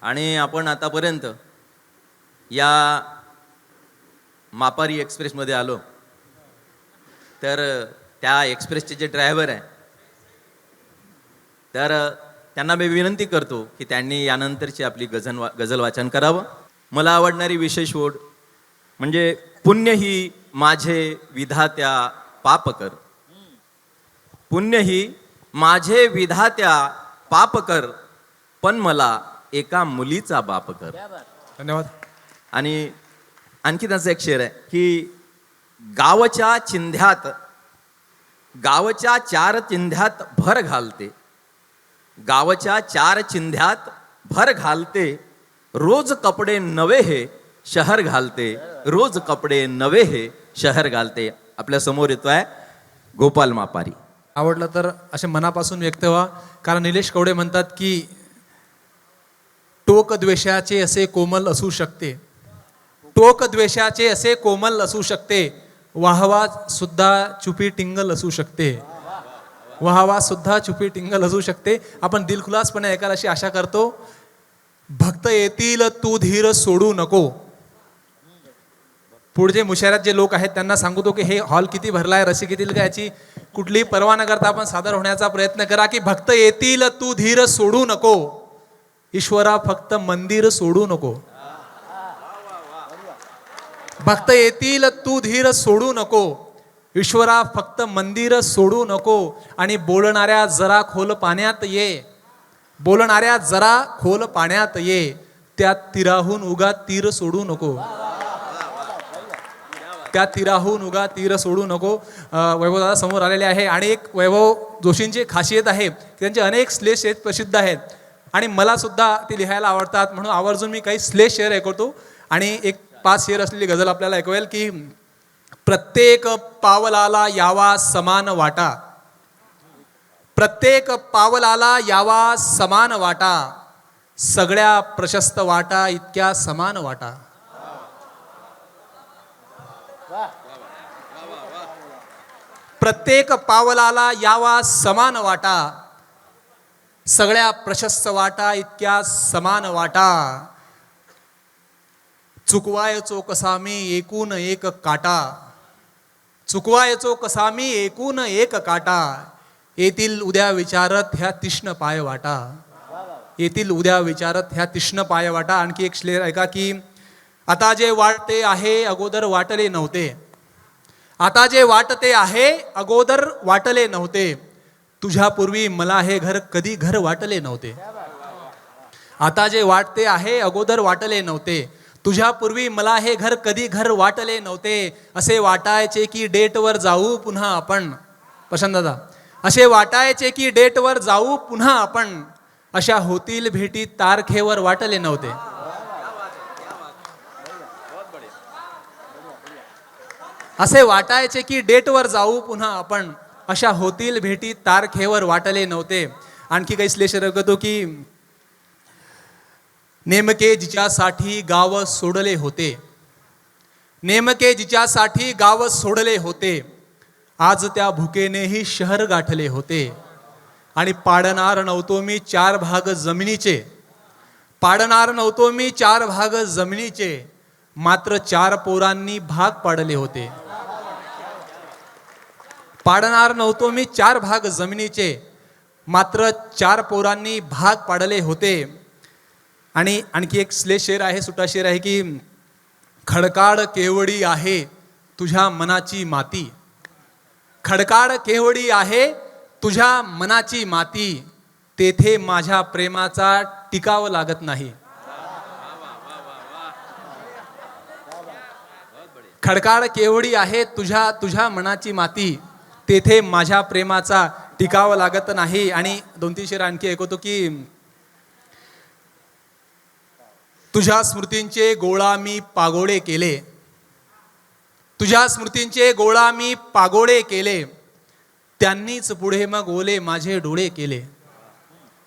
आणि आपण आतापर्यंत या मापारी एक्सप्रेसमध्ये आलो, तर त्या एक्सप्रेसचे जे ड्रायव्हर आहे तर त्यांना मी विनंती करतो की त्यांनी यानंतरची आपली गझल वाचन करावं. मला आवडणारी विशेष ओढ म्हणजे पुण्य ही माझे विधात्या पाप कर, पुण्य ही माझे विधात्या पाप कर, पण मला एका मुलीचा बाप कर. धन्यवाद. आणि आणखी त्याचा एक शेर आहे की गावच्या चार चिंध्यात भर घालते, गावच्या चार चिंध्यात भर घालते, रोज कपडे नवे हे शहर घालते, रोज कपडे नवे हे शहर घालते. आपल्या समोर येतोय गोपाल मापारी. आवडलं तर असे मनापासून व्यक्त व्हा, कारण निलेश कवडे म्हणतात की टोक द्वेषाचे असे कोमल असू शकते, टोक द्वेषाचे असे कोमल असू शकते, वाहवा सुद्धा चुपी टिंगल असू शकते, वाहवा सुद्धा चुपी टिंगल असू शकते. आपण दिलखुलासपणे ऐकायला अशी आशा करतो. भक्त येतील तू धीर सोडू नको. पुढचे मुशायरात जे लोक आहेत त्यांना सांगतो की हे हॉल किती भरलाय, रसिक येतील का याची कुठलीही पर्वा न करता आपण सादर होण्याचा प्रयत्न करा. की भक्त येतील तू धीर सोडू नको, ईश्वरा फक्त मंदिर सोडू नको. भक्त येतील तू धीर सोडू नको, ईश्वरा फक्त मंदिर सोडू नको. आणि बोलणाऱ्या जरा खोल पाण्यात ये, बोलणाऱ्या जरा खोल पाण्यात ये, त्या तीराहून उगा तीर सोडू नको, त्या तीराहून उगा तीर सोडू नको. वैभव दादा समोर आलेले आहे आणि एक वैभव जोशींची खासियत आहे की त्यांचे अनेक श्लेष आहेत, प्रसिद्ध आहेत आणि मला सुद्धा ते लिहायला आवडतात. म्हणून आवर्जून मी काही श्लेष शेअर ऐकवतो आणि एक 5 शेअर असलेली गझल आपल्याला ऐकवेल. की प्रत्येक पावलाला यावा समान वाटा, प्रत्येक पावलाला यावा समान वाटा, सगळ्या प्रशस्त वाटा इतक्या समान वाटा. प्रत्येक पावलाला यावा समान वाटा, सगळ्या प्रशस्त वाटा इतक्या समान वाटा. चुकवायचो कसा मी एकूण एक काटा, चुकवायचो कसा मी एकूण एक काटा, येतील उद्या विचारत ह्या तीक्ष्ण पाय वाटा, येतील उद्या विचारत ह्या तीक्ष्ण पाय वाटा. आणखी एक श्लेष ऐका की आता जे वाटते आहे अगोदर वाटले नव्हते, आता जे वाटते आहे अगोदर वाटले नव्हते, तुझ्यापूर्वी मला हे घर कधी घर वाटले नव्हते. आता जे वाटते आहे अगोदर वाटले नव्हते, तुझ्यापूर्वी मला हे घर कधी घर वाटले नव्हते. असे वाटायचे की डेटवर जाऊ पुन्हा आपण, प्रशांत दादा, असे वाटायचे की डेटवर जाऊ पुन्हा आपण, अशा होतील भेटी तारखेवर वाटले नव्हते. असे वाटायचे की डेटवर जाऊ पुन्हा आपण, अशा होतील भेटी तारखेवर वाटले नव्हते. आणखी काही श्लेष रगतो की नेमके जिच्यासाठी गाव सोडले होते, नेमके जिच्यासाठी गाव सोडले होते, आज त्या भुकेनेही शहर गाठले होते. आणि पाडणार नव्हतो मी 4 भाग जमिनीचे, पाडणार नव्हतो मी 4 भाग जमिनीचे, मात्र 4 पोरांनी भाग पाडले होते. पाडणार नव्हतो मी 4 भाग जमिनीचे, मात्र 4 पोरांनी भाग पाडले होते. आणि आणखी एक श्लेष शेर आहे, सुटा शेर आहे की खडकाळ केवडी आहे तुझ्या मनाची माती, खडकाळ केवडी आहे तुझ्या मनाची माती, तेथे माझ्या प्रेमाचा टिकाव लागत नाही. खडकाळ केवडी आहे तुझ्या मनाची माती, तेथे माझ्या प्रेमाचा टिकाव लागत नाही. आणि 2-3 शेर आणखी ऐकवतो की तुझ्या स्मृतींचे गोळा मी पागोळे केले, तुझ्या स्मृतींचे गोळा मी पागोळे केले, त्यांनीच पुढे मग ओले माझे डोळे केले.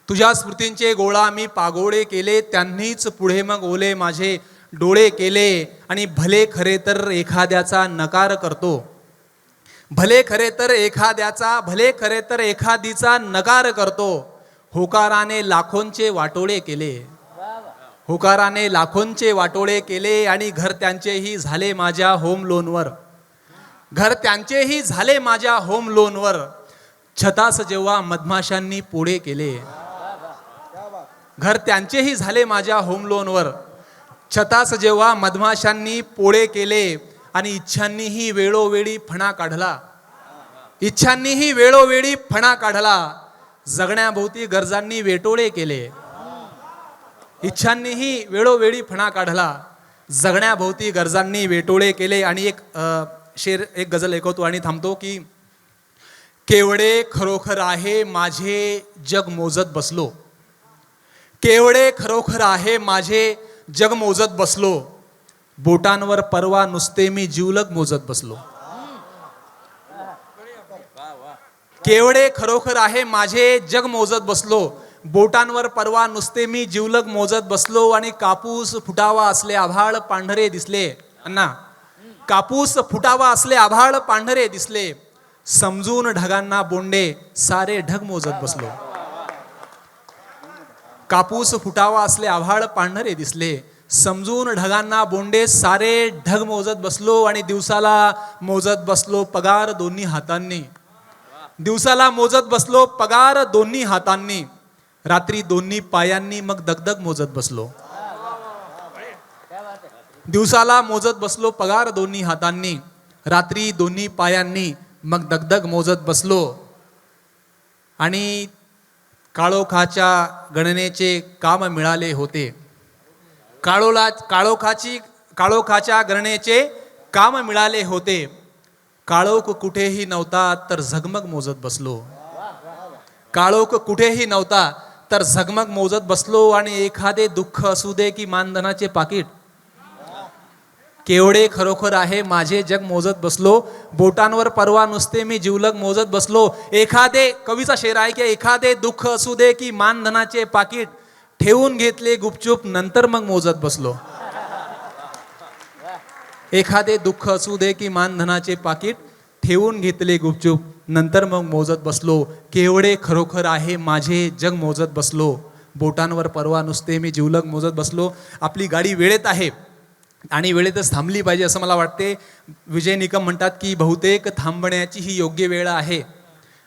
तुझ्या स्मृतींचे गोळा मी पागोळे केले, त्यांनीच पुढे मग ओले माझे डोळे केले. आणि भले खरे तर एखाद्याचा नकार करतो, भले खरे तर एखादीचा नकार करतो, होकाराने लाखोंचे वाटोळे केले, होकाराने लाखोंचे वाटोळे केले आणि घर त्यांचेही झाले माझ्या होम लोनवर. घर त्यांचेही झाले माझ्या होम लोनवर. छतास जेव्हा मधमाशांनी पोळे केले. घर त्यांचेही झाले माझ्या होम लोनवर. छतास जेव्हा मधमाशांनी पोळे केले आणि इच्छांनीही वेळोवेळी फणा काढला. इच्छांनीही वेळोवेळी फणा काढला. जगण्याभोवती गरजांनी वेटोळे केले. इच्छांनीही वेळोवेळी फणा काढला. जगण्याभोवती गरजांनी वेटोळे केले. आणि एक गझल ऐकवतो आणि थांबतो की केवढे खरोखर आहे माझे जग मोजत बसलो. केवढे खरोखर आहे माझे जग मोजत बसलो. बोटांवर परवा नुसते मी जीवलग मोजत बसलो. केवढे खरोखर आहे माझे जग मोजत बसलो. बोटांवर परवा नुसते मी जीवलग मोजत बसलो. आणि कापूस फुटावा असले आभाळ पांढरे दिसले. अण्णा, कापूस फुटावा असले आभाळ पांढरे दिसले. समजून ढगांना बोंडे सारे ढग मोजत बसलो. कापूस फुटावा असले आभाळ पांढरे दिसले. समजून ढगांना बोंडे सारे ढग मोजत बसलो. आणि दिवसाला मोजत बसलो पगार दोन्ही हातांनी. दिवसाला मोजत बसलो पगार दोन्ही हातांनी. रात्री दोन्ही पायांनी मग दगदग मोजत बसलो. दिवसाला मोजत बसलो पगार दोन्ही हातांनी. रात्री दोन्ही पायांनी मग दगदग मोजत बसलो. आणि काळोखाच्या गणनेचे काम मिळाले होते. काळोखाच्या गणनेचे काम मिळाले होते. काळोख कुठेही नव्हता तर झगमग मोजत बसलो. काळोख कुठेही नव्हता तर झगमग मोजत बसलो. आणि एखादे दुःख असू दे की मानधनाचे पाकिट. केवढे खरोखर आहे माझे जग मोजत बसलो. बोटांवर परवा नुसते मी जीवलग मोजत बसलो. एखादे, कवीचा शेर आहे की एखादे दुःख असू दे की मानधनाचे पाकिट. ठेवून घेतले गुपचूप नंतर मग मोजत बसलो. एखादे दुःख असू दे की मानधनाचे पाकिट. ठेवून घेतले गुपचूप नंतर मग मोजत बसलो. केवढे खरोखर आहे माझे जग मोजत बसलो. बोटांवर परवा नुसते मी जीवलग मोजत बसलो. आपली गाडी वेळेत आहे आणि वेळेतच थांबली पाहिजे असं मला वाटते. विजय निकम म्हणतात की बहुतेक थांबण्याची ही योग्य वेळ आहे.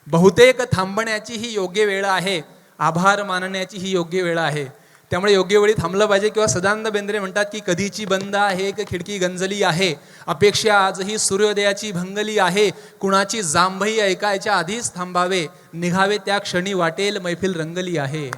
बहुतेक थांबण्याची ही योग्य वेळ आहे. आभार मानण्याची ही योग्य वेळ आहे. त्यामुळे योग्य वेळी थांबलं पाहिजे. किंवा सदानंद बेंद्रे म्हणतात की कधीची बंद आहे एक खिडकी गंजली आहे. अपेक्षा आजही सूर्योदयाची भंगली आहे. कुणाची जांभई ऐकायच्या आधीच थांबावे. निघावे त्या क्षणी वाटेल मैफिल रंगली आहे.